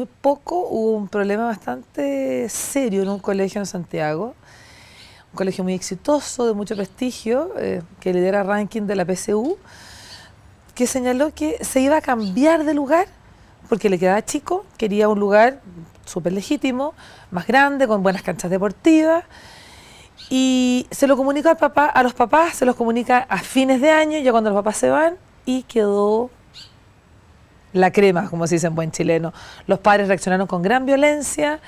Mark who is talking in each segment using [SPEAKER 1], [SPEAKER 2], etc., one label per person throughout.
[SPEAKER 1] muy poco hubo un problema bastante serio en un colegio en Santiago, un colegio muy exitoso, de mucho prestigio, que lidera ranking de la PSU, que señaló que se iba a cambiar de lugar porque le quedaba chico, quería un lugar súper legítimo, más grande, con buenas canchas deportivas, y se lo comunicó al papá, a los papás, se los comunica a fines de año, ya cuando los papás se van, y quedó la crema, como se dice en buen chileno. Los padres reaccionaron con gran violencia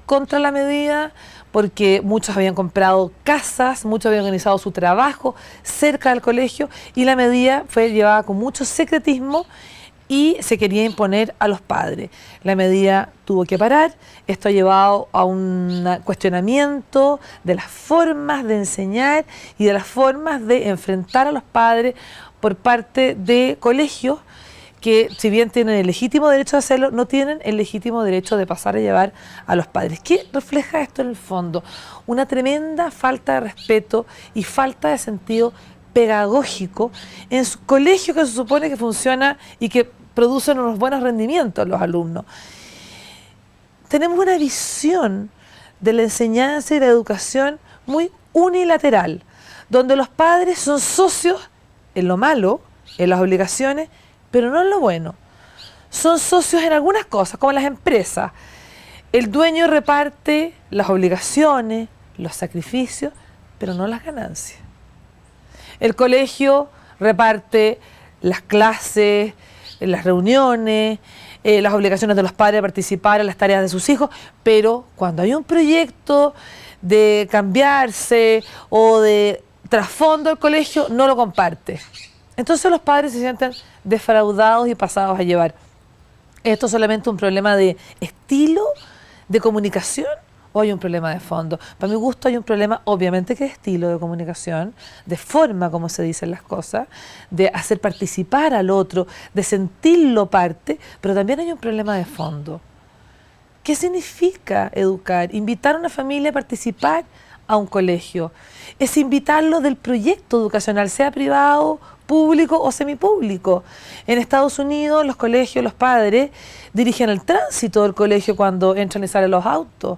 [SPEAKER 1] contra la medida, porque muchos habían comprado casas, muchos habían organizado su trabajo cerca del colegio, y la medida fue llevada con mucho secretismo y se quería imponer a los padres. La medida tuvo que parar. Esto ha llevado a un cuestionamiento de las formas de enseñar y de las formas de enfrentar a los padres por parte de colegios que, si bien tienen el legítimo derecho de hacerlo, no tienen el legítimo derecho de pasar a llevar a los padres. ¿Qué refleja esto en el fondo? Una tremenda falta de respeto y falta de sentido pedagógico en su colegio, que se supone que funciona y que producen unos buenos rendimientos los alumnos. Tenemos una visión de la enseñanza y la educación muy unilateral, donde los padres son socios en lo malo, en las obligaciones, pero no en lo bueno. Son socios en algunas cosas, como las empresas. El dueño reparte las obligaciones, los sacrificios, pero no las ganancias. El colegio reparte las clases, las reuniones, las obligaciones de los padres de participar en las tareas de sus hijos, pero cuando hay un proyecto de cambiarse o de trasfondo del colegio, no lo comparte. Entonces los padres se sienten defraudados y pasados a llevar. ¿Esto es solamente un problema de estilo, de comunicación, o hay un problema de fondo? Para mi gusto hay un problema, obviamente, que de estilo de comunicación, de forma como se dicen las cosas, de hacer participar al otro, de sentirlo parte, pero también hay un problema de fondo. ¿Qué significa educar? Invitar a una familia a participar a un colegio. Es invitarlo del proyecto educacional, sea privado, público o semipúblico. En Estados Unidos, los colegios, los padres dirigen el tránsito del colegio cuando entran y salen los autos.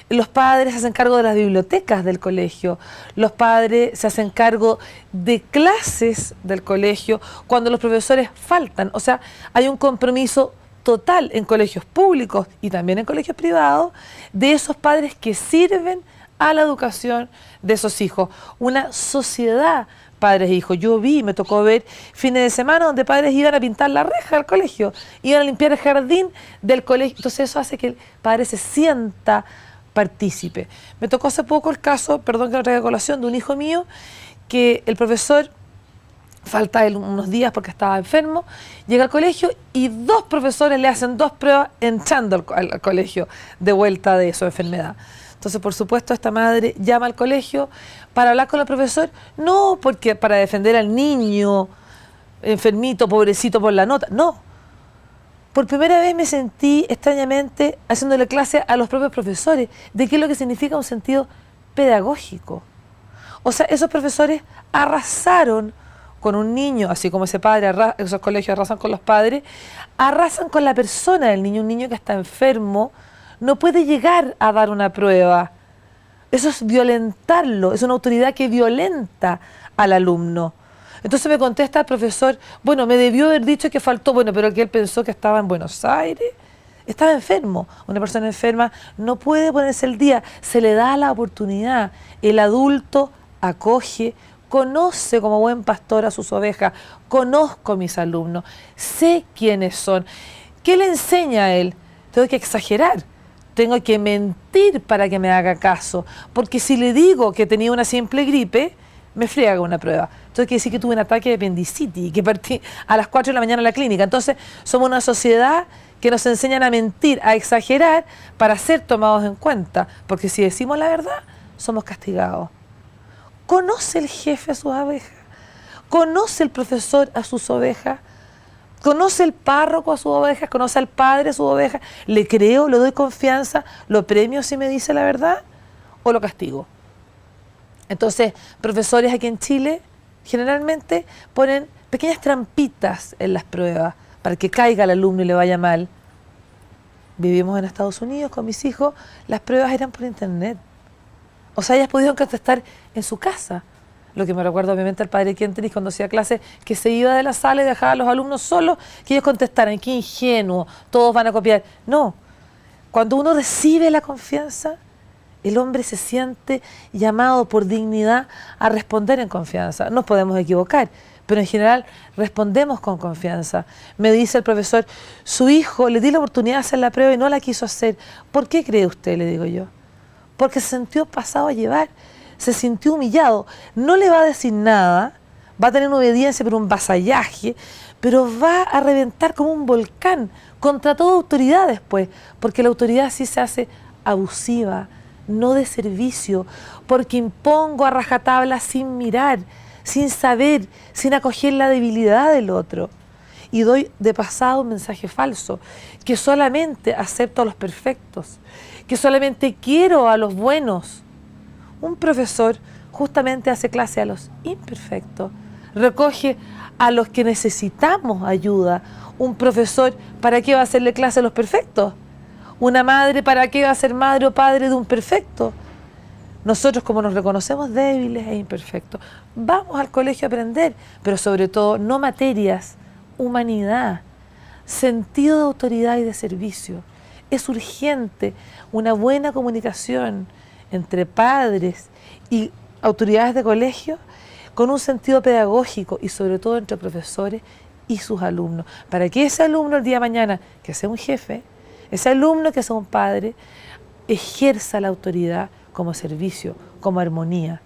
[SPEAKER 1] Los padres se hacen cargo de las bibliotecas del colegio. Los padres se hacen cargo de clases del colegio cuando los profesores faltan. O sea, hay un compromiso total en colegios públicos y también en colegios privados de esos padres que sirven a la educación de esos hijos. Una sociedad padres e hijos. Yo me tocó ver fines de semana donde padres iban a pintar la reja del colegio, iban a limpiar el jardín del colegio. Entonces eso hace que el padre se sienta partícipe. Me tocó hace poco el caso, perdón que lo traiga a colación, de un hijo mío que el profesor falta él unos días porque estaba enfermo, llega al colegio y 2 profesores le hacen 2 pruebas entrando al colegio de vuelta de su enfermedad. Entonces, por supuesto, esta madre llama al colegio para hablar con el profesor, no porque para defender al niño enfermito, pobrecito por la nota, no. Por primera vez me sentí extrañamente haciéndole clase a los propios profesores de qué es lo que significa un sentido pedagógico. O sea, esos profesores arrasaron con un niño, así como ese padre, esos colegios arrasan con los padres, arrasan con la persona del niño. Un niño que está enfermo no puede llegar a dar una prueba. Eso es violentarlo, es una autoridad que violenta al alumno. Entonces me contesta el profesor, bueno, me debió haber dicho que faltó, bueno, pero que él pensó que estaba en Buenos Aires, estaba enfermo. Una persona enferma no puede ponerse el día, se le da la oportunidad. El adulto acoge, conoce como buen pastor a sus ovejas, conozco a mis alumnos, sé quiénes son. ¿Qué le enseña a él? Tengo que exagerar. Tengo que mentir para que me haga caso, porque si le digo que tenía una simple gripe, me friega una prueba. Entonces quiere decir que tuve un ataque de apendicitis y que partí a las 4 de la mañana a la clínica. Entonces somos una sociedad que nos enseñan a mentir, a exagerar para ser tomados en cuenta, porque si decimos la verdad, somos castigados. ¿Conoce el jefe a sus ovejas? ¿Conoce el profesor a sus ovejas? ¿Conoce el párroco a sus ovejas? ¿Conoce al padre a sus ovejas? ¿Le creo? ¿Le doy confianza? ¿Lo premio si me dice la verdad? ¿O lo castigo? Entonces, profesores aquí en Chile generalmente ponen pequeñas trampitas en las pruebas para que caiga el alumno y le vaya mal. Vivimos en Estados Unidos con mis hijos, las pruebas eran por internet. O sea, ellas pudieron contestar en su casa. Lo que me recuerda obviamente al padre Kentenich cuando hacía clases, que se iba de la sala y dejaba a los alumnos solos, que ellos contestaran. Qué ingenuo, todos van a copiar. No, cuando uno recibe la confianza, el hombre se siente llamado por dignidad a responder en confianza. Nos podemos equivocar, pero en general respondemos con confianza. Me dice el profesor, su hijo le di la oportunidad de hacer la prueba y no la quiso hacer. ¿Por qué cree usted?, le digo yo. Porque se sintió pasado a llevar, se sintió humillado. No le va a decir nada, va a tener una obediencia pero un vasallaje, pero va a reventar como un volcán contra toda autoridad después, porque la autoridad sí se hace abusiva, no de servicio, porque impongo a rajatabla sin mirar, sin saber, sin acoger la debilidad del otro. Y doy de pasado un mensaje falso, que solamente acepto a los perfectos, que solamente quiero a los buenos. Un profesor justamente hace clase a los imperfectos, recoge a los que necesitamos ayuda. Un profesor, ¿para qué va a hacerle clase a los perfectos? Una madre, ¿para qué va a ser madre o padre de un perfecto? Nosotros, como nos reconocemos débiles e imperfectos, vamos al colegio a aprender, pero sobre todo no materias, humanidad, sentido de autoridad y de servicio. Es urgente una buena comunicación entre padres y autoridades de colegio con un sentido pedagógico y sobre todo entre profesores y sus alumnos, para que ese alumno el día de mañana, que sea un jefe, ese alumno que sea un padre, ejerza la autoridad como servicio, como armonía.